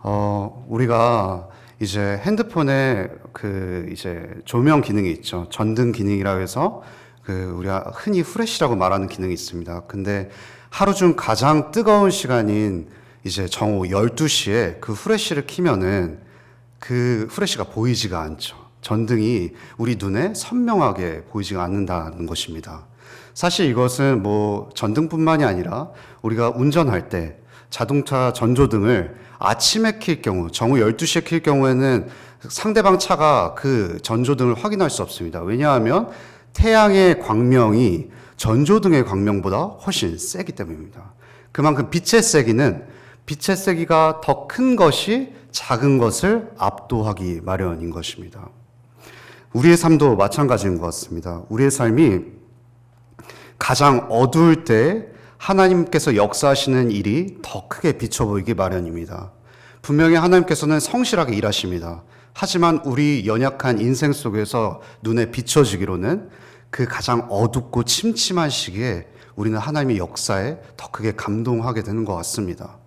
우리가 이제 핸드폰에 이제 조명 기능이 있죠. 전등 기능이라고 해서 우리가 흔히 후레쉬라고 말하는 기능이 있습니다. 근데 하루 중 가장 뜨거운 시간인 이제 정오 12시에 그 후레쉬를 켜면은 그 후레쉬가 보이지가 않죠. 전등이 우리 눈에 선명하게 보이지가 않는다는 것입니다. 사실 이것은 뭐 전등뿐만이 아니라 우리가 운전할 때 자동차 전조등을 아침에 킬 경우, 정오 12시에 킬 경우에는 상대방 차가 그 전조등을 확인할 수 없습니다. 왜냐하면 태양의 광명이 전조등의 광명보다 훨씬 세기 때문입니다. 그만큼 빛의 세기가 더 큰 것이 작은 것을 압도하기 마련인 것입니다. 우리의 삶도 마찬가지인 것 같습니다. 우리의 삶이 가장 어두울 때 하나님께서 역사하시는 일이 더 크게 비쳐 보이기 마련입니다. 분명히 하나님께서는 성실하게 일하십니다. 하지만 우리 연약한 인생 속에서 눈에 비춰지기로는 그 가장 어둡고 침침한 시기에 우리는 하나님의 역사에 더 크게 감동하게 되는 것 같습니다.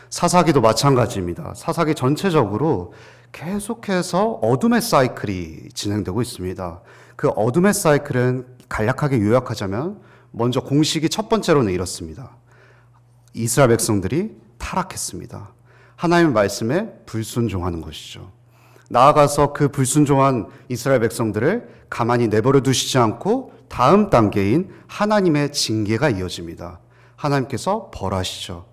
사사기도 마찬가지입니다. 사사기 전체적으로 계속해서 어둠의 사이클이 진행되고 있습니다. 그 어둠의 사이클은 간략하게 요약하자면 먼저 공식이 첫 번째로는 이렇습니다. 이스라엘 백성들이 타락했습니다. 하나님의 말씀에 불순종하는 것이죠. 나아가서 그 불순종한 이스라엘 백성들을 가만히 내버려 두시지 않고 다음 단계인 하나님의 징계가 이어집니다. 하나님께서 벌하시죠.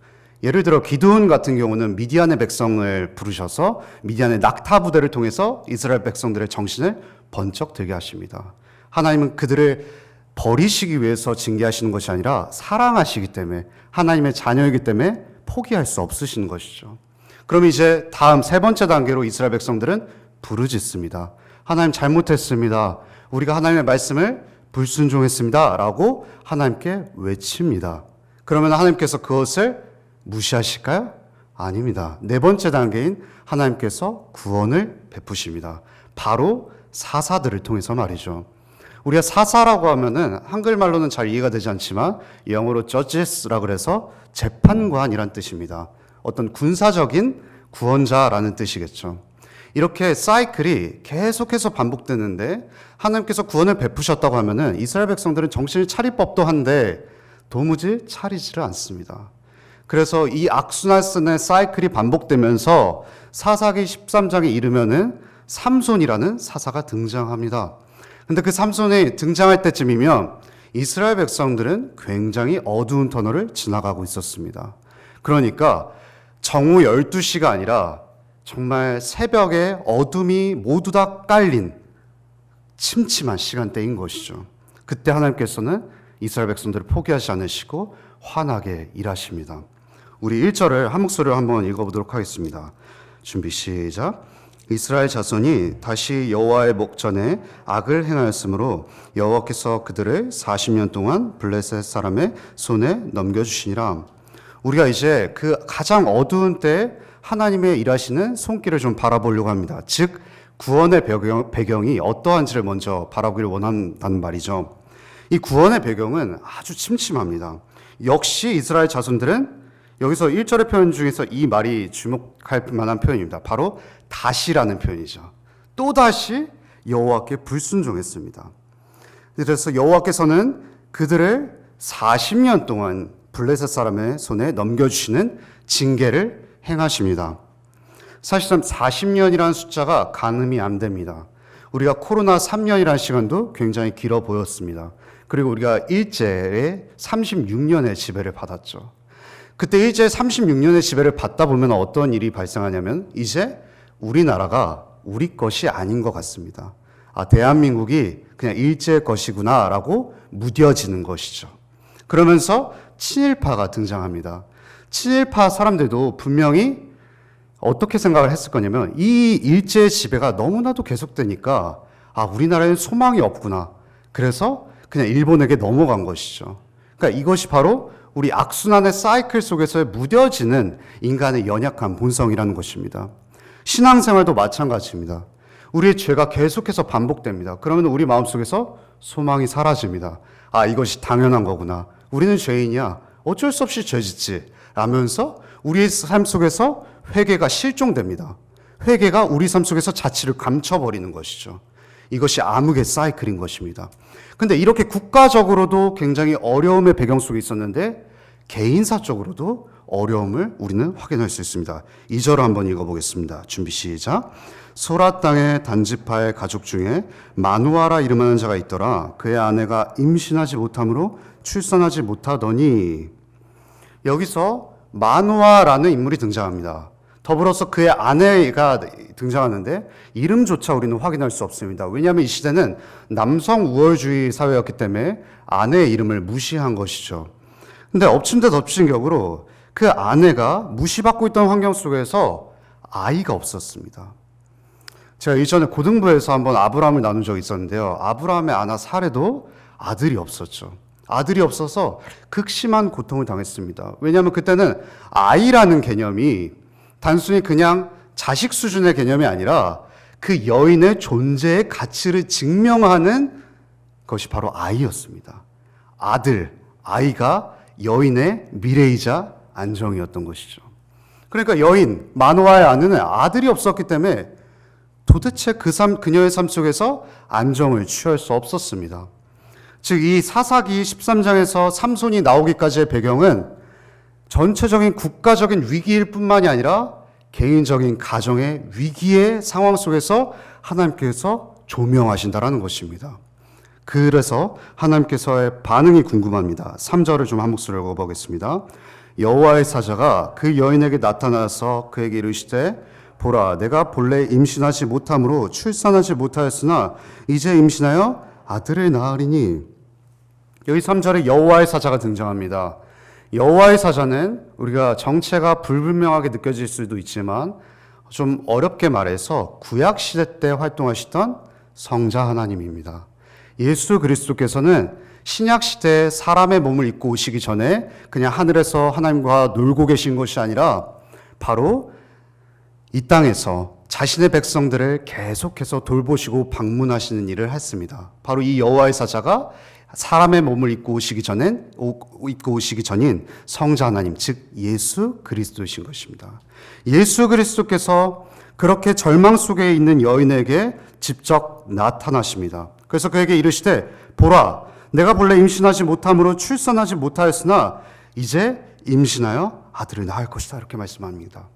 예를 들어 기드온 같은 경우는 미디안의 백성을 부르셔서 미디안의 낙타 부대를 통해서 이스라엘 백성들의 정신을 번쩍 들게 하십니다. 하나님은 그들을 버리시기 위해서 징계하시는 것이 아니라 사랑하시기 때문에 하나님의 자녀이기 때문에 포기할 수 없으신 것이죠. 그럼 이제 다음 세 번째 단계로 이스라엘 백성들은 부르짖습니다. 하나님 잘못했습니다. 우리가 하나님의 말씀을 불순종했습니다. 라고 하나님께 외칩니다. 그러면 하나님께서 그것을 무시하실까요? 아닙니다. 네 번째 단계인 하나님께서 구원을 베푸십니다. 바로 사사들을 통해서 말이죠. 우리가 사사라고 하면은 한글말로는 잘 이해가 되지 않지만 영어로 judges라고 해서 재판관이란 뜻입니다. 어떤 군사적인 구원자라는 뜻이겠죠. 이렇게 사이클이 계속해서 반복되는데 하나님께서 구원을 베푸셨다고 하면은 이스라엘 백성들은 정신을 차릴 법도 한데 도무지 차리지를 않습니다. 그래서 이 악순환의 사이클이 반복되면서 사사기 13장에 이르면은 삼손이라는 사사가 등장합니다. 근데 그 삼손이 등장할 때쯤이면 이스라엘 백성들은 굉장히 어두운 터널을 지나가고 있었습니다. 그러니까 정오 12시가 아니라 정말 새벽에 어둠이 모두 다 깔린 침침한 시간대인 것이죠. 그때 하나님께서는 이스라엘 백성들을 포기하지 않으시고 환하게 일하십니다. 우리 1절을 한 목소리로 한번 읽어보도록 하겠습니다. 준비 시작. 이스라엘 자손이 다시 여호와의 목전에 악을 행하였으므로 여호와께서 그들을 40년 동안 블레셋 사람의 손에 넘겨주시니라. 우리가 이제 그 가장 어두운 때 하나님의 일하시는 손길을 좀 바라보려고 합니다. 즉 구원의 배경이 어떠한지를 먼저 바라보기를 원한다는 말이죠. 이 구원의 배경은 아주 침침합니다. 역시 이스라엘 자손들은 여기서 1절의 표현 중에서 이 말이 주목할 만한 표현입니다. 바로 다시라는 표현이죠. 또다시 여호와께 불순종했습니다. 그래서 여호와께서는 그들을 40년 동안 블레셋 사람의 손에 넘겨주시는 징계를 행하십니다. 사실상 40년이라는 숫자가 가늠이 안 됩니다. 우리가 코로나 3년이라는 시간도 굉장히 길어 보였습니다. 그리고 우리가 일제에 36년의 지배를 받았죠. 그때 일제 36년의 지배를 받다 보면 어떤 일이 발생하냐면 이제 우리나라가 우리 것이 아닌 것 같습니다. 대한민국이 그냥 일제의 것이구나라고 무뎌지는 것이죠. 그러면서 친일파가 등장합니다. 친일파 사람들도 분명히 어떻게 생각을 했을 거냐면 이 일제의 지배가 너무나도 계속되니까 우리나라에는 소망이 없구나. 그래서 그냥 일본에게 넘어간 것이죠. 그러니까 이것이 바로 우리 악순환의 사이클 속에서 무뎌지는 인간의 연약한 본성이라는 것입니다. 신앙생활도 마찬가지입니다. 우리의 죄가 계속해서 반복됩니다. 그러면 우리 마음속에서 소망이 사라집니다. 이것이 당연한 거구나. 우리는 죄인이야. 어쩔 수 없이 죄 짓지. 라면서 우리의 삶 속에서 회개가 실종됩니다. 회개가 우리 삶 속에서 자취를 감춰버리는 것이죠. 이것이 암흑의 사이클인 것입니다. 근데 이렇게 국가적으로도 굉장히 어려움의 배경 속에 있었는데 개인사적으로도 어려움을 우리는 확인할 수 있습니다. 2절 한번 읽어보겠습니다. 준비 시작. 소라 땅의 단지파의 가족 중에 마누아라 이름하는 자가 있더라. 그의 아내가 임신하지 못함으로 출산하지 못하더니, 여기서 마누아라는 인물이 등장합니다. 더불어서 그의 아내가 등장하는데 이름조차 우리는 확인할 수 없습니다. 왜냐하면 이 시대는 남성 우월주의 사회였기 때문에 아내의 이름을 무시한 것이죠. 근데 엎친 데 덮친 격으로 그 아내가 무시받고 있던 환경 속에서 아이가 없었습니다. 제가 이전에 고등부에서 한번 아브라함을 나눈 적이 있었는데요. 아브라함의 아나 사레도 아들이 없었죠. 아들이 없어서 극심한 고통을 당했습니다. 왜냐하면 그때는 아이라는 개념이 단순히 그냥 자식 수준의 개념이 아니라 그 여인의 존재의 가치를 증명하는 것이 바로 아이였습니다. 아이가 여인의 미래이자 안정이었던 것이죠. 그러니까 여인, 마노아의 아내는 아들이 없었기 때문에 도대체 그녀의 삶 속에서 안정을 취할 수 없었습니다. 즉, 이 사사기 13장에서 삼손이 나오기까지의 배경은 전체적인 국가적인 위기일 뿐만이 아니라 개인적인 가정의 위기의 상황 속에서 하나님께서 조명하신다라는 것입니다. 그래서 하나님께서의 반응이 궁금합니다. 3절을 좀 한 목소리로 읽어보겠습니다. 여호와의 사자가 그 여인에게 나타나서 그에게 이르시되 보라, 내가 본래 임신하지 못함으로 출산하지 못하였으나 이제 임신하여 아들을 낳으리니. 여기 3절에 여호와의 사자가 등장합니다. 여호와의 사자는 우리가 정체가 불분명하게 느껴질 수도 있지만 좀 어렵게 말해서 구약시대 때 활동하시던 성자 하나님입니다. 예수 그리스도께서는 신약시대에 사람의 몸을 입고 오시기 전에 그냥 하늘에서 하나님과 놀고 계신 것이 아니라 바로 이 땅에서 자신의 백성들을 계속해서 돌보시고 방문하시는 일을 했습니다. 바로 이 여호와의 사자가 사람의 몸을 입고 오시기 전인 성자 하나님, 즉 예수 그리스도이신 것입니다. 예수 그리스도께서 그렇게 절망 속에 있는 여인에게 직접 나타나십니다. 그래서 그에게 이르시되 보라, 내가 본래 임신하지 못함으로 출산하지 못하였으나 이제 임신하여 아들을 낳을 것이다, 이렇게 말씀합니다.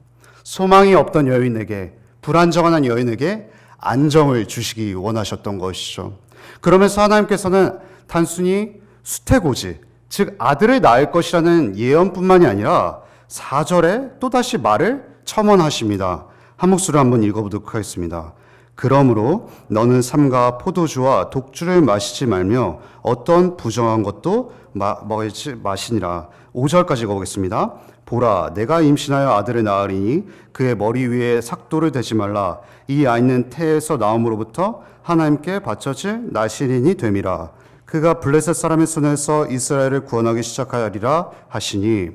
소망이 없던 여인에게, 불안정한 여인에게 안정을 주시기 원하셨던 것이죠. 그러면서 하나님께서는 단순히 수태고지, 즉 아들을 낳을 것이라는 예언뿐만이 아니라 4절에 또다시 말을 첨언하십니다. 한 목소리로 한번 읽어보도록 하겠습니다. 그러므로 너는 삼가 포도주와 독주를 마시지 말며 어떤 부정한 것도 먹지 마시니라. 5절까지 읽어보겠습니다. 보라, 내가 임신하여 아들을 낳으리니 그의 머리 위에 삭도를 대지 말라. 이 아이는 태에서 나옴으로부터 하나님께 바쳐질 나실인이 됨이라. 그가 블레셋 사람의 손에서 이스라엘을 구원하기 시작하리라 하시니.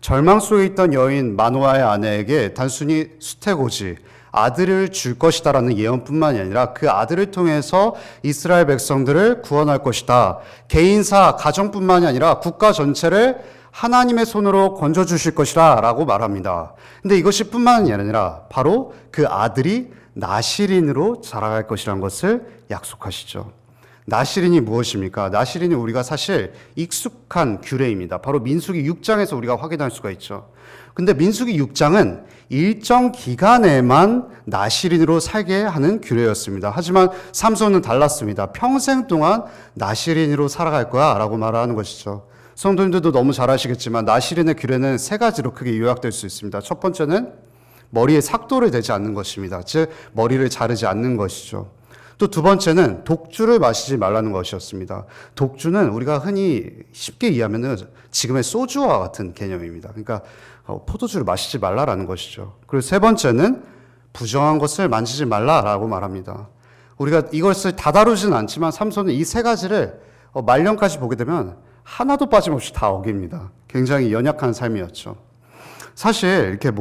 절망 속에 있던 여인 마노아의 아내에게 단순히 수태고지, 아들을 줄 것이다라는 예언뿐만이 아니라 그 아들을 통해서 이스라엘 백성들을 구원할 것이다. 개인사, 가정뿐만이 아니라 국가 전체를 하나님의 손으로 건져주실 것이라 라고 말합니다. 근데 이것이 뿐만이 아니라 바로 그 아들이 나실인으로 자라갈 것이라는 것을 약속하시죠. 나실인이 무엇입니까? 나실인이 우리가 사실 익숙한 규례입니다. 바로 민수기 6장에서 우리가 확인할 수가 있죠. 근데 민수기 6장은 일정 기간에만 나실인으로 살게 하는 규례였습니다. 하지만 삼손은 달랐습니다. 평생 동안 나실인으로 살아갈 거야 라고 말하는 것이죠. 성도님들도 너무 잘 아시겠지만 나실인의 규례는 세 가지로 크게 요약될 수 있습니다. 첫 번째는 머리에 삭도를 대지 않는 것입니다. 즉 머리를 자르지 않는 것이죠. 또 두 번째는 독주를 마시지 말라는 것이었습니다. 독주는 우리가 흔히 쉽게 이해하면 지금의 소주와 같은 개념입니다. 그러니까 포도주를 마시지 말라라는 것이죠. 그리고 세 번째는 부정한 것을 만지지 말라라고 말합니다. 우리가 이것을 다 다루지는 않지만 삼손은 이 세 가지를 말년까지 보게 되면 하나도 빠짐없이 다 어깁니다. 굉장히 연약한 삶이었죠. 사실 이렇게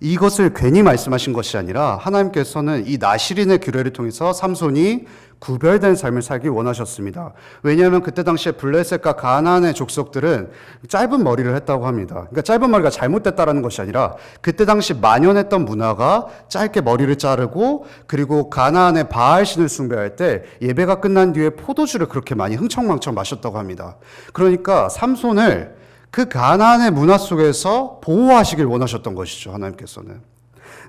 이것을 괜히 말씀하신 것이 아니라 하나님께서는 이 나시린의 규례를 통해서 삼손이 구별된 삶을 살기 원하셨습니다. 왜냐하면 그때 당시에 블레셋과 가나안의 족속들은 짧은 머리를 했다고 합니다. 그러니까 짧은 머리가 잘못됐다라는 것이 아니라 그때 당시 만연했던 문화가 짧게 머리를 자르고, 그리고 가나안의 바알신을 숭배할 때 예배가 끝난 뒤에 포도주를 그렇게 많이 흥청망청 마셨다고 합니다. 그러니까 삼손을 그 가나안의 문화 속에서 보호하시길 원하셨던 것이죠, 하나님께서는.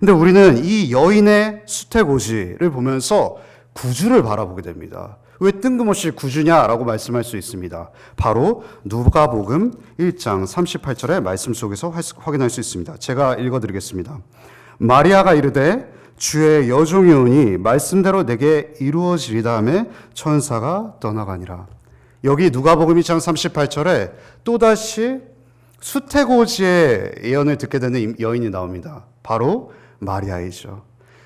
근데 우리는 이 여인의 수태고지를 보면서 구주를 바라보게 됩니다. 왜 뜬금없이 구주냐라고 말씀할 수 있습니다. 바로 누가복음 1장 38절의 말씀 속에서 확인할 수 있습니다. 제가 읽어드리겠습니다. 마리아가 이르되 주의 여종이 오니 말씀대로 내게 이루어지리다 하며 천사가 떠나가니라. 여기 누가복음 2장 38절에 또다시 수태고지의 예언을 듣게 되는 여인이 나옵니다. 바로 마리아이죠.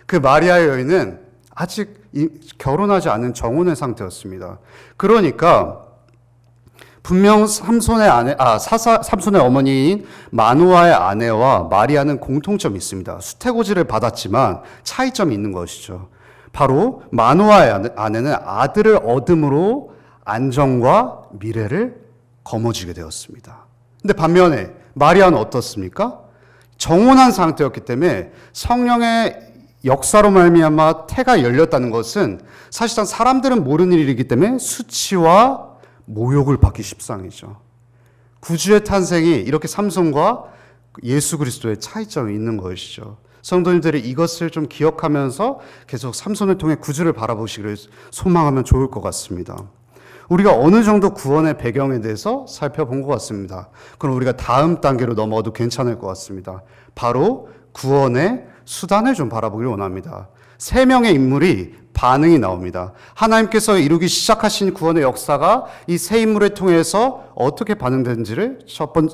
그 마리아의 여인은 아직 결혼하지 않은 정혼의 상태였습니다. 그러니까 분명 삼손의 어머니인 마누아의 아내와 마리아는 공통점이 있습니다. 수태고지를 받았지만 차이점이 있는 것이죠. 바로 마누아의 아내는 아들을 얻음으로 안정과 미래를 거머쥐게 되었습니다. 근데 반면에 마리아는 어떻습니까? 정혼한 상태였기 때문에 성령의 역사로 말미암아 태가 열렸다는 것은 사실상 사람들은 모르는 일이기 때문에 수치와 모욕을 받기 십상이죠. 구주의 탄생이 이렇게 삼손과 예수 그리스도의 차이점이 있는 것이죠. 성도님들이 이것을 좀 기억하면서 계속 삼손을 통해 구주를 바라보시기를 소망하면 좋을 것 같습니다. 우리가 어느 정도 구원의 배경에 대해서 살펴본 것 같습니다. 그럼 우리가 다음 단계로 넘어가도 괜찮을 것 같습니다. 바로 구원의 수단을 좀 바라보길 원합니다. 세 명의 인물이 반응이 나옵니다. 하나님께서 이루기 시작하신 구원의 역사가 이 세 인물을 통해서 어떻게 반응되는지를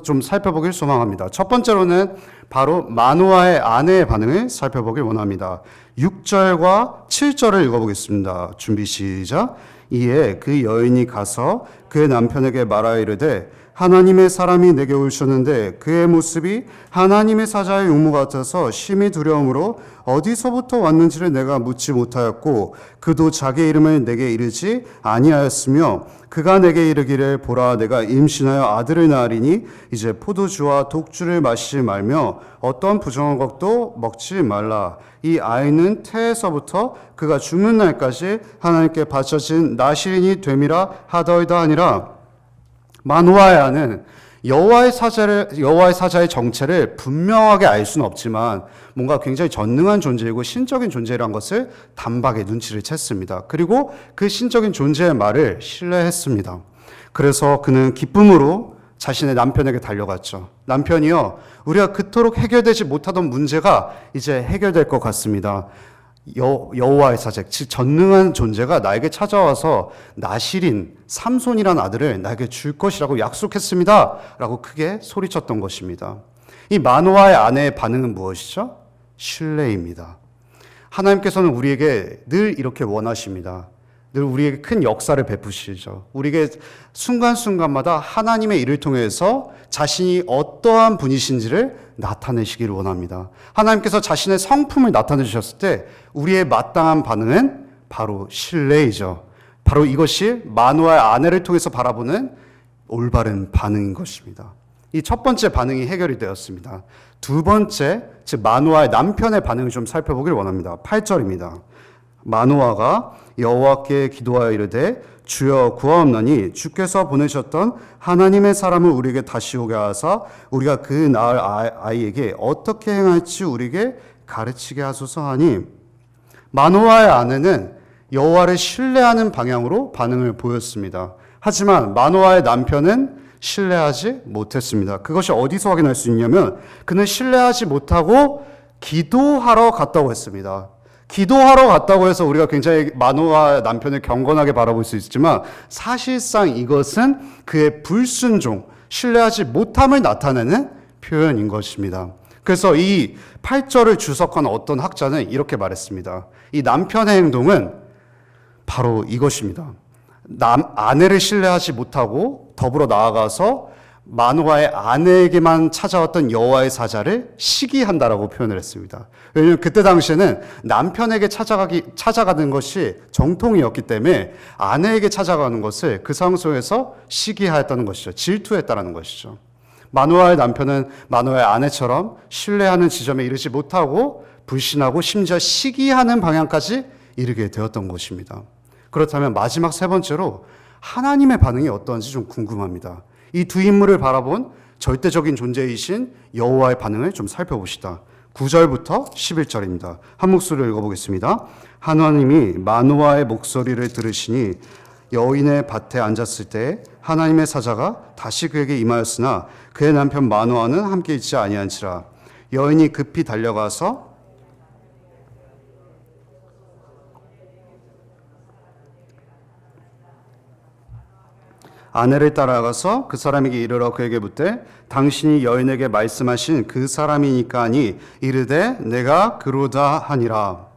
좀 살펴보길 소망합니다. 첫 번째로는 바로 마누아의 아내의 반응을 살펴보길 원합니다. 6절과 7절을 읽어보겠습니다. 준비 시작. 이에 그 여인이 가서 그의 남편에게 말하여 이르되 하나님의 사람이 내게 오셨는데 그의 모습이 하나님의 사자의 용모 같아서 심히 두려움으로 어디서부터 왔는지를 내가 묻지 못하였고 그도 자기 이름을 내게 이르지 아니하였으며 그가 내게 이르기를 보라 내가 임신하여 아들을 낳으리니 이제 포도주와 독주를 마시지 말며 어떤 부정한 것도 먹지 말라. 이 아이는 태에서부터 그가 죽는 날까지 하나님께 바쳐진 나시린이 됨이라 하더이다 하니라. 마누아의 아는 여호와의 사자의 정체를 분명하게 알 수는 없지만 뭔가 굉장히 전능한 존재이고 신적인 존재라는 것을 단박에 눈치를 챘습니다. 그리고 그 신적인 존재의 말을 신뢰했습니다. 그래서 그는 기쁨으로 자신의 남편에게 달려갔죠. 남편이요, 우리가 그토록 해결되지 못하던 문제가 이제 해결될 것 같습니다. 여호와의 사자, 즉 전능한 존재가 나에게 찾아와서 나시린 삼손이라는 아들을 나에게 줄 것이라고 약속했습니다 라고 크게 소리쳤던 것입니다. 이 마누아의 아내의 반응은 무엇이죠? 신뢰입니다. 하나님께서는 우리에게 늘 이렇게 원하십니다. 늘 우리에게 큰 역사를 베푸시죠. 우리에게 순간순간마다 하나님의 일을 통해서 자신이 어떠한 분이신지를 나타내시기를 원합니다. 하나님께서 자신의 성품을 나타내주셨을 때 우리의 마땅한 반응은 바로 신뢰이죠. 바로 이것이 마누아의 아내를 통해서 바라보는 올바른 반응인 것입니다. 이 첫 번째 반응이 해결이 되었습니다. 두 번째, 즉 마누아의 남편의 반응을 좀 살펴보길 원합니다. 8절입니다. 마누아가 여호와께 기도하여 이르되 주여 구하옵나니 주께서 보내셨던 하나님의 사람을 우리에게 다시 오게 하사 우리가 그 낳을 아이에게 어떻게 행할지 우리에게 가르치게 하소서 하니, 마누아의 아내는 여호와를 신뢰하는 방향으로 반응을 보였습니다. 하지만 마누아의 남편은 신뢰하지 못했습니다. 그것이 어디서 확인할 수 있냐면 그는 신뢰하지 못하고 기도하러 갔다고 했습니다. 기도하러 갔다고 해서 우리가 굉장히 마누아 남편을 경건하게 바라볼 수 있지만 사실상 이것은 그의 불순종, 신뢰하지 못함을 나타내는 표현인 것입니다. 그래서 이 8절을 주석한 어떤 학자는 이렇게 말했습니다. 이 남편의 행동은 바로 이것입니다. 아내를 신뢰하지 못하고 더불어 나아가서 마노아의 아내에게만 찾아왔던 여호와의 사자를 시기한다라고 표현을 했습니다. 왜냐하면 그때 당시에는 남편에게 찾아가는 것이 정통이었기 때문에 아내에게 찾아가는 것을 그 상황 속에서 시기하였다는 것이죠. 질투했다는 것이죠. 마노아의 남편은 마노아의 아내처럼 신뢰하는 지점에 이르지 못하고 불신하고 심지어 시기하는 방향까지 이르게 되었던 것입니다. 그렇다면 마지막 세 번째로 하나님의 반응이 어떠한지 좀 궁금합니다. 이 두 인물을 바라본 절대적인 존재이신 여호와의 반응을 좀 살펴봅시다. 9절부터 11절입니다. 한 목소리로 읽어보겠습니다. 하나님이 마노아의 목소리를 들으시니 여인의 밭에 앉았을 때 하나님의 사자가 다시 그에게 임하였으나 그의 남편 마노아는 함께 있지 아니한지라. 여인이 급히 달려가서 아내를 따라가서 그 사람에게 이르러 그에게 묻되 당신이 여인에게 말씀하신 그 사람이니까 하니 이르되 내가 그로다 하니라.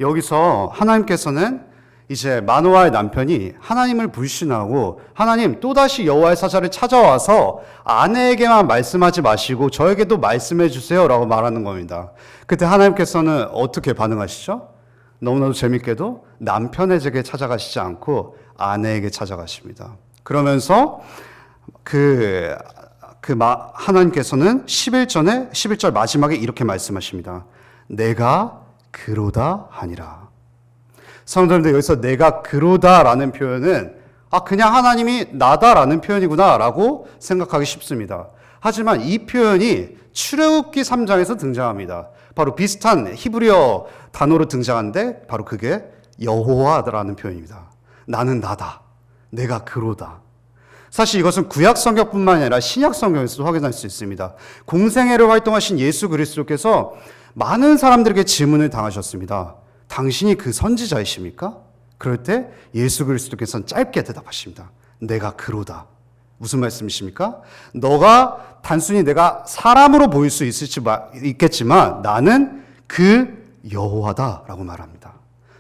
여기서 하나님께서는 이제 마노아의 남편이 하나님을 불신하고 하나님 또다시 여호와의 사자를 찾아와서 아내에게만 말씀하지 마시고 저에게도 말씀해 주세요 라고 말하는 겁니다. 그때 하나님께서는 어떻게 반응하시죠? 너무나도 재밌게도 남편에게 찾아가시지 않고 아내에게 찾아가십니다. 그러면서 하나님께서는 11절 마지막에 이렇게 말씀하십니다. 내가 그로다 하니라. 성도님들, 여기서 내가 그로다라는 표현은 그냥 하나님이 나다라는 표현이구나 라고 생각하기 쉽습니다. 하지만 이 표현이 출애굽기 3장에서 등장합니다. 바로 비슷한 히브리어 단어로 등장하는데 바로 그게 여호와라는 표현입니다. 나는 나다. 내가 그로다. 사실 이것은 구약 성경뿐만 아니라 신약 성경에서도 확인할 수 있습니다. 공생애를 활동하신 예수 그리스도께서 많은 사람들에게 질문을 당하셨습니다. 당신이 그 선지자이십니까? 그럴 때 예수 그리스도께서는 짧게 대답하십니다. 내가 그로다. 무슨 말씀이십니까? 너가 단순히 내가 사람으로 보일 수 있겠지만 나는 그 여호와다라고 말합니다.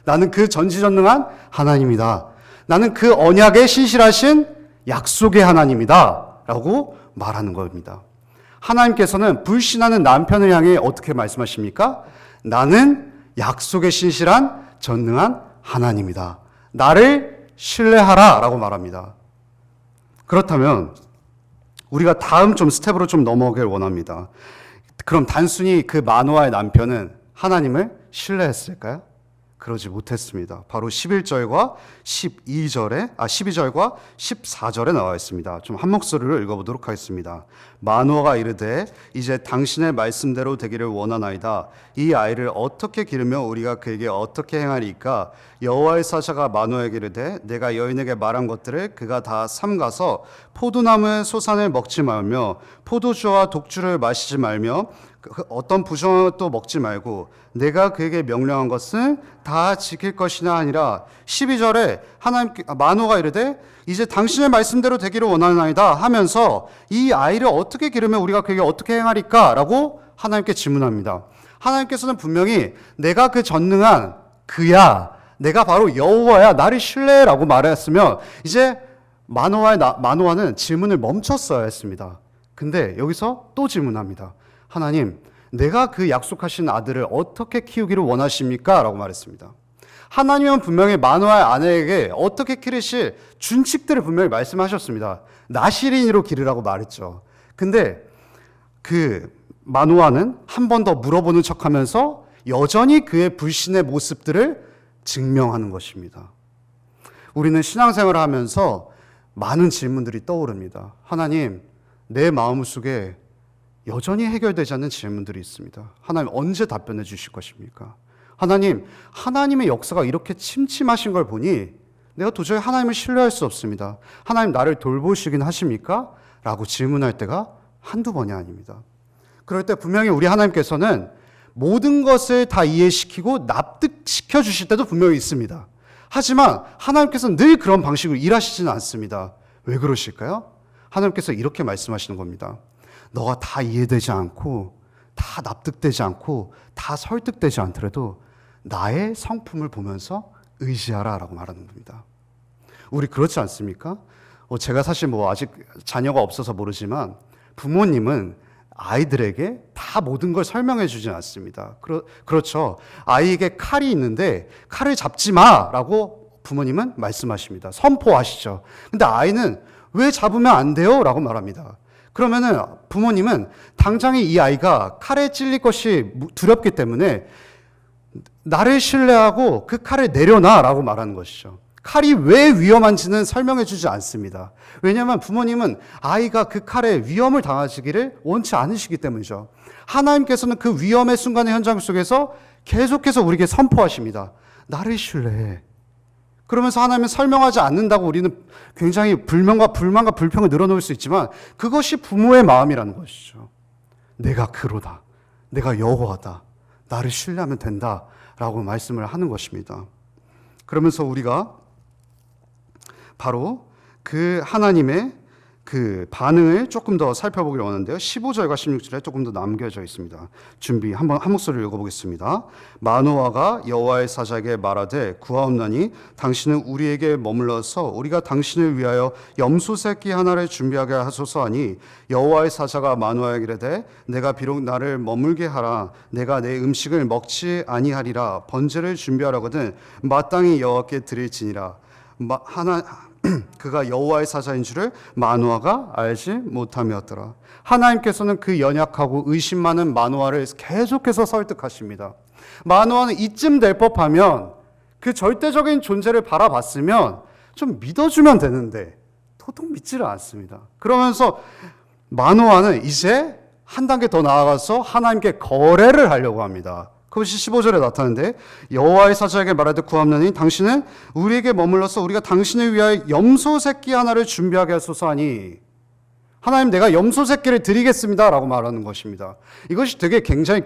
나는 그 전지전능한 하나님이다. 나는 그 언약에 신실하신 약속의 하나님이다 라고 말하는 겁니다. 하나님께서는 불신하는 남편을 향해 어떻게 말씀하십니까? 나는 약속에 신실한 전능한 하나님이다. 나를 신뢰하라 라고 말합니다. 그렇다면 우리가 다음 스텝으로 넘어가길 원합니다. 그럼 단순히 그 마노아의 남편은 하나님을 신뢰했을까요? 그러지 못했습니다. 바로 11절과 12절과 14절에 나와 있습니다. 좀 한 목소리로 읽어보도록 하겠습니다. 마노아가 이르되 이제 당신의 말씀대로 되기를 원하나이다. 이 아이를 어떻게 기르며 우리가 그에게 어떻게 행하리까? 여호와의 사자가 마노아에게 이르되 내가 여인에게 말한 것들을 그가 다 삼가서 포도나무의 소산을 먹지 말며 포도주와 독주를 마시지 말며 어떤 부정도 먹지 말고 내가 그에게 명령한 것은 다 지킬 것이나 아니라 12절에 마노아가 이르되 이제 당신의 말씀대로 되기를 원하나이다 하면서 이 아이를 어떻게 기르면 우리가 그에게 어떻게 행하리까? 라고 하나님께 질문합니다. 하나님께서는 분명히 내가 그 전능한 그야, 내가 바로 여호와야, 나를 신뢰라고 말했으면 이제 마노아는 질문을 멈췄어야 했습니다. 근데 여기서 또 질문합니다. 하나님, 내가 그 약속하신 아들을 어떻게 키우기를 원하십니까? 라고 말했습니다. 하나님은 분명히 마노아의 아내에게 어떻게 기르실 준칙들을 분명히 말씀하셨습니다. 나시린이로 기르라고 말했죠. 근데 그 마노아는 한 번 더 물어보는 척하면서 여전히 그의 불신의 모습들을 증명하는 것입니다. 우리는 신앙생활을 하면서 많은 질문들이 떠오릅니다. 하나님, 내 마음속에 여전히 해결되지 않는 질문들이 있습니다. 하나님, 언제 답변해 주실 것입니까? 하나님, 하나님의 역사가 이렇게 침침하신 걸 보니 내가 도저히 하나님을 신뢰할 수 없습니다. 하나님, 나를 돌보시긴 하십니까? 라고 질문할 때가 한두 번이 아닙니다. 그럴 때 분명히 우리 하나님께서는 모든 것을 다 이해시키고 납득시켜 주실 때도 분명히 있습니다. 하지만 하나님께서는 늘 그런 방식으로 일하시지는 않습니다. 왜 그러실까요? 하나님께서 이렇게 말씀하시는 겁니다. 너가 다 이해되지 않고 다 납득되지 않고 다 설득되지 않더라도 나의 성품을 보면서 의지하라 라고 말하는 겁니다. 우리 그렇지 않습니까? 제가 사실 아직 자녀가 없어서 모르지만 부모님은 아이들에게 다 모든 걸 설명해 주진 않습니다. 그렇죠. 아이에게 칼이 있는데 칼을 잡지 마라고 부모님은 말씀하십니다. 선포하시죠. 근데 아이는 왜 잡으면 안 돼요? 라고 말합니다. 그러면은 부모님은 당장에 이 아이가 칼에 찔릴 것이 두렵기 때문에 나를 신뢰하고 그 칼을 내려놔라고 말하는 것이죠. 칼이 왜 위험한지는 설명해 주지 않습니다. 왜냐하면 부모님은 아이가 그 칼에 위험을 당하시기를 원치 않으시기 때문이죠. 하나님께서는 그 위험의 순간의 현장 속에서 계속해서 우리에게 선포하십니다. 나를 신뢰해. 그러면서 하나님은 설명하지 않는다고 우리는 굉장히 불만과 불평을 늘어놓을 수 있지만 그것이 부모의 마음이라는 것이죠. 내가 그로다. 내가 여호와다. 나를 신뢰하면 된다. 라고 말씀을 하는 것입니다. 그러면서 우리가 바로 그 하나님의 그 반응을 조금 더 살펴보기를 원하는데요. 15절과 16절에 조금 더 남겨져 있습니다. 준비 한번 한 목소리를 읽어보겠습니다. 마노아가 여호와의 사자에게 말하되 구하옵나니 당신은 우리에게 머물러서 우리가 당신을 위하여 염소 새끼 하나를 준비하게 하소서 하니 여호와의 사자가 마노아에게 이르되 내가 비록 나를 머물게 하라 내가 내 음식을 먹지 아니하리라 번제를 준비하라거든 마땅히 여호와께 드릴지니라 그가 여호와의 사자인 줄을 마노아가 알지 못함이었더라. 하나님께서는 그 연약하고 의심 많은 마노아를 계속해서 설득하십니다. 마노아는 이쯤 될 법하면 그 절대적인 존재를 바라봤으면 좀 믿어주면 되는데 도통 믿지를 않습니다. 그러면서 마노아는 이제 한 단계 더 나아가서 하나님께 거래를 하려고 합니다. 그것이 15절에 나타나는데 여호와의 사자에게 말하되 구하옵나니 당신은 우리에게 머물러서 우리가 당신을 위하여 염소 새끼 하나를 준비하게 하소서 하니 하나님 내가 염소 새끼를 드리겠습니다 라고 말하는 것입니다. 이것이 되게 굉장히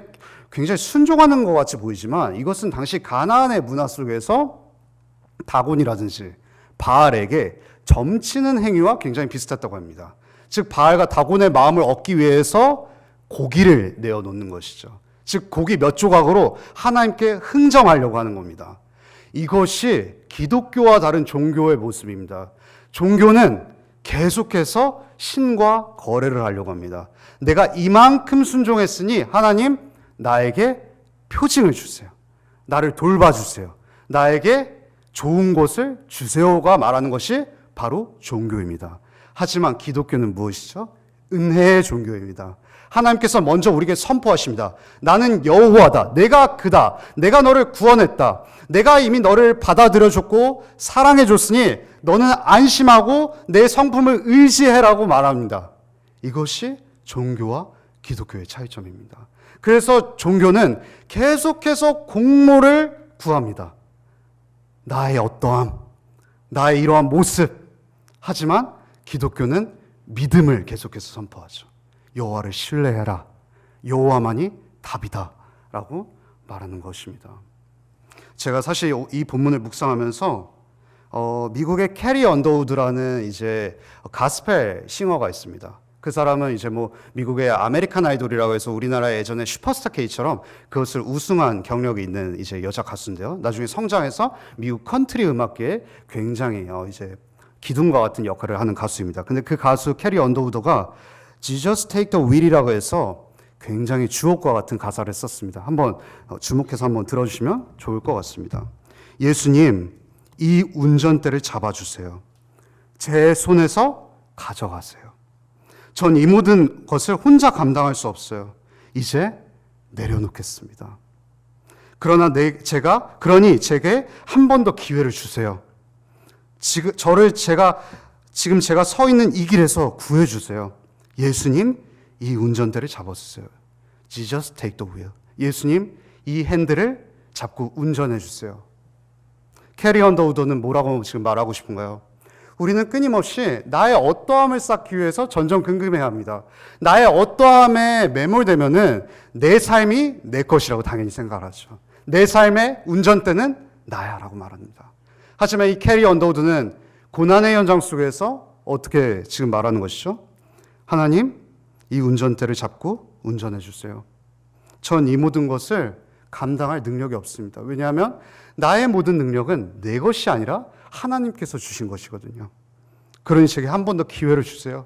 순종하는 것 같이 보이지만 이것은 당시 가나안의 문화 속에서 다곤이라든지 바알에게 점치는 행위와 굉장히 비슷했다고 합니다. 즉 바알과 다곤의 마음을 얻기 위해서 고기를 내어놓는 것이죠. 즉 고기 몇 조각으로 하나님께 흥정하려고 하는 겁니다. 이것이 기독교와 다른 종교의 모습입니다. 종교는 계속해서 신과 거래를 하려고 합니다. 내가 이만큼 순종했으니 하나님 나에게 표징을 주세요. 나를 돌봐주세요. 나에게 좋은 것을 주세요가 말하는 것이 바로 종교입니다. 하지만 기독교는 무엇이죠? 은혜의 종교입니다. 하나님께서 먼저 우리에게 선포하십니다. 나는 여호와다. 내가 그다. 내가 너를 구원했다. 내가 이미 너를 받아들여줬고 사랑해줬으니 너는 안심하고 내 성품을 의지해라고 말합니다. 이것이 종교와 기독교의 차이점입니다. 그래서 종교는 계속해서 공로를 구합니다. 나의 어떠함, 나의 이러한 모습. 하지만 기독교는 믿음을 계속해서 선포하죠. 여호와를 신뢰해라. 여호와만이 답이다. 라고 말하는 것입니다. 제가 사실 이 본문을 묵상하면서 미국의 캐리 언더우드라는 이제 가스펠 싱어가 있습니다. 그 사람은 이제 미국의 아메리칸 아이돌이라고 해서 우리나라의 예전에 슈퍼스타 K처럼 그것을 우승한 경력이 있는 이제 여자 가수인데요. 나중에 성장해서 미국 컨트리 음악계에 굉장히 이제 기둥과 같은 역할을 하는 가수입니다. 근데 그 가수 캐리 언더우드가 Jesus Take the Wheel이라고 해서 굉장히 주옥과 같은 가사를 썼습니다. 한번 주목해서 한번 들어주시면 좋을 것 같습니다. 예수님, 이 운전대를 잡아주세요. 제 손에서 가져가세요. 전 이 모든 것을 혼자 감당할 수 없어요. 이제 내려놓겠습니다. 그러니 제게 한 번 더 기회를 주세요. 지금 제가 서 있는 이 길에서 구해주세요. 예수님, 이 운전대를 잡아주세요. Jesus take the wheel. 예수님, 이 핸들을 잡고 운전해 주세요. 캐리 언더우드는 뭐라고 지금 말하고 싶은가요? 우리는 끊임없이 나의 어떠함을 쌓기 위해서 전전긍긍해야 합니다. 나의 어떠함에 매몰되면은 내 삶이 내 것이라고 당연히 생각하죠. 내 삶의 운전대는 나야라고 말합니다. 하지만 이 캐리 언더우드는 고난의 현장 속에서 어떻게 지금 말하는 것이죠? 하나님, 이 운전대를 잡고 운전해 주세요. 전 이 모든 것을 감당할 능력이 없습니다. 왜냐하면 나의 모든 능력은 내 것이 아니라 하나님께서 주신 것이거든요. 그러니 제게 한 번 더 기회를 주세요.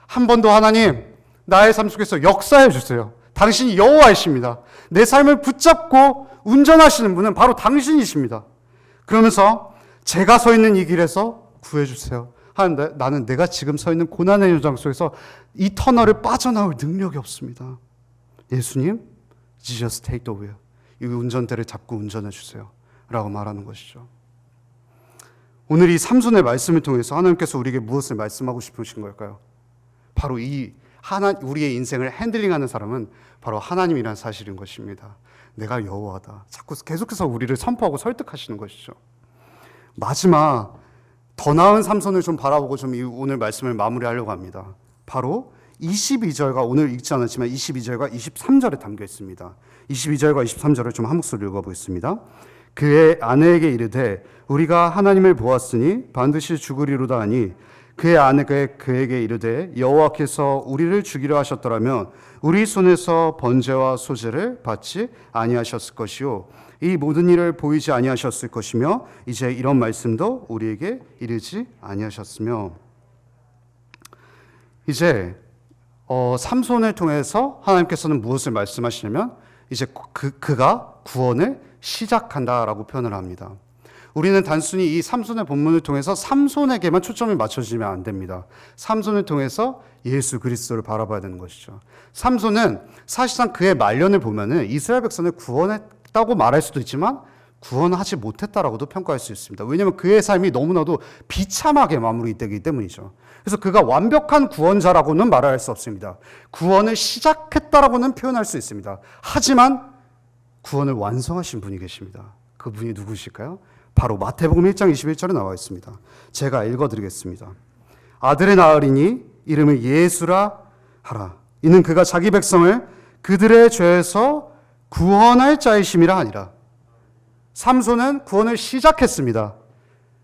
한 번 더 하나님, 나의 삶 속에서 역사해 주세요. 당신이 여호와이십니다. 내 삶을 붙잡고 운전하시는 분은 바로 당신이십니다. 그러면서 제가 서 있는 이 길에서 구해주세요. 하는데 나는 내가 지금 서 있는 고난의 현장 속에서 이 터널을 빠져나올 능력이 없습니다. 예수님, Jesus take the wheel. 이 운전대를 잡고 운전해 주세요. 라고 말하는 것이죠. 오늘 이 삼손의 말씀을 통해서 하나님께서 우리에게 무엇을 말씀하고 싶으신 걸까요? 바로 우리의 인생을 핸들링하는 사람은 바로 하나님이라는 사실인 것입니다. 내가 여호와다. 자꾸 계속해서 우리를 선포하고 설득하시는 것이죠. 마지막 더 나은 삼손을 좀 바라보고 좀 오늘 말씀을 마무리하려고 합니다. 바로 22절과 오늘 읽지 않았지만 22절과 23절에 담겨 있습니다. 22절과 23절을 좀 한 목소리로 읽어보겠습니다. 그의 아내에게 이르되 우리가 하나님을 보았으니 반드시 죽으리로다 하니 그의 아내가 그에게 이르되 여호와께서 우리를 죽이려 하셨더라면 우리 손에서 번제와 소제를 받지 아니하셨을 것이요 이 모든 일을 보이지 아니하셨을 것이며 이제 이런 말씀도 우리에게 이르지 아니하셨으며. 이제 삼손을 통해서 하나님께서는 무엇을 말씀하시냐면 이제 그가 구원을 시작한다라고 표현을 합니다. 우리는 단순히 이 삼손의 본문을 통해서 삼손에게만 초점을 맞춰주면 안 됩니다. 삼손을 통해서 예수 그리스도를 바라봐야 되는 것이죠. 삼손은 사실상 그의 말년을 보면은 이스라엘 백성을 구원했다고 말할 수도 있지만 구원하지 못했다라고도 평가할 수 있습니다. 왜냐하면 그의 삶이 너무나도 비참하게 마무리되기 때문이죠. 그래서 그가 완벽한 구원자라고는 말할 수 없습니다. 구원을 시작했다라고는 표현할 수 있습니다. 하지만 구원을 완성하신 분이 계십니다. 그분이 누구실까요? 바로 마태복음 1장 21절에 나와 있습니다. 제가 읽어드리겠습니다. 아들을 낳으리니 이름을 예수라 하라. 이는 그가 자기 백성을 그들의 죄에서 구원할 자이심이라 하니라. 삼손은 구원을 시작했습니다.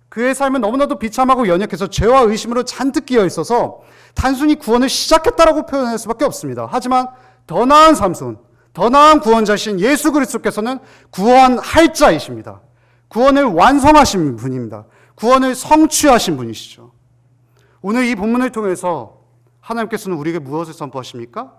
그의 삶은 너무나도 비참하고 연약해서 죄와 의심으로 잔뜩 끼어 있어서 단순히 구원을 시작했다라고 표현할 수밖에 없습니다. 하지만 더 나은 삼손, 더 나은 구원자신 예수 그리스도께서는 구원할 자이십니다. 구원을 완성하신 분입니다. 구원을 성취하신 분이시죠. 오늘 이 본문을 통해서 하나님께서는 우리에게 무엇을 선포하십니까?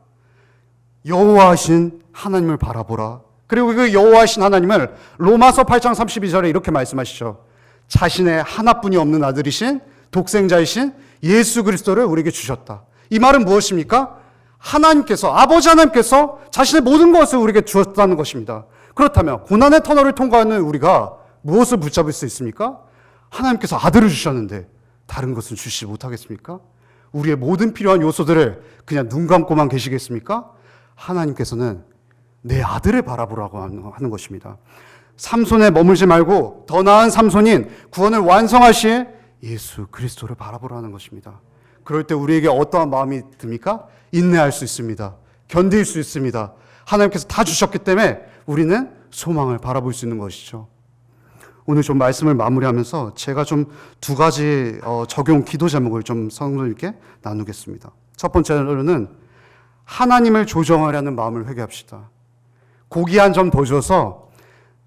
여호와하신 하나님을 바라보라. 그리고 그 여호와하신 하나님을 로마서 8장 32절에 이렇게 말씀하시죠. 자신의 하나뿐이 없는 아들이신 독생자이신 예수 그리스도를 우리에게 주셨다. 이 말은 무엇입니까? 하나님께서, 아버지 하나님께서 자신의 모든 것을 우리에게 주었다는 것입니다. 그렇다면 고난의 터널을 통과하는 우리가 무엇을 붙잡을 수 있습니까? 하나님께서 아들을 주셨는데 다른 것은 주시지 못하겠습니까? 우리의 모든 필요한 요소들을 그냥 눈 감고만 계시겠습니까? 하나님께서는 내 아들을 바라보라고 하는 것입니다. 삼손에 머물지 말고 더 나은 삼손인 구원을 완성하실 예수 그리스도를 바라보라는 것입니다. 그럴 때 우리에게 어떠한 마음이 듭니까? 인내할 수 있습니다. 견딜 수 있습니다. 하나님께서 다 주셨기 때문에 우리는 소망을 바라볼 수 있는 것이죠. 오늘 좀 말씀을 마무리하면서 제가 좀 두 가지 적용 기도 제목을 좀 성도님께 나누겠습니다. 첫 번째로는 하나님을 조정하려는 마음을 회개합시다. 고기 한 점 더 줘서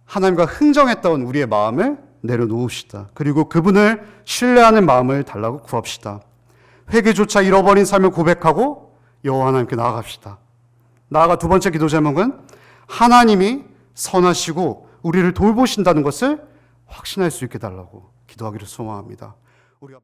하나님과 흥정했던 우리의 마음을 내려놓읍시다. 그리고 그분을 신뢰하는 마음을 달라고 구합시다. 회개조차 잃어버린 삶을 고백하고 여호와 하나님께 나아갑시다. 나아가 두 번째 기도 제목은 하나님이 선하시고 우리를 돌보신다는 것을 확신할 수 있게 달라고 기도하기를 소망합니다. 우리가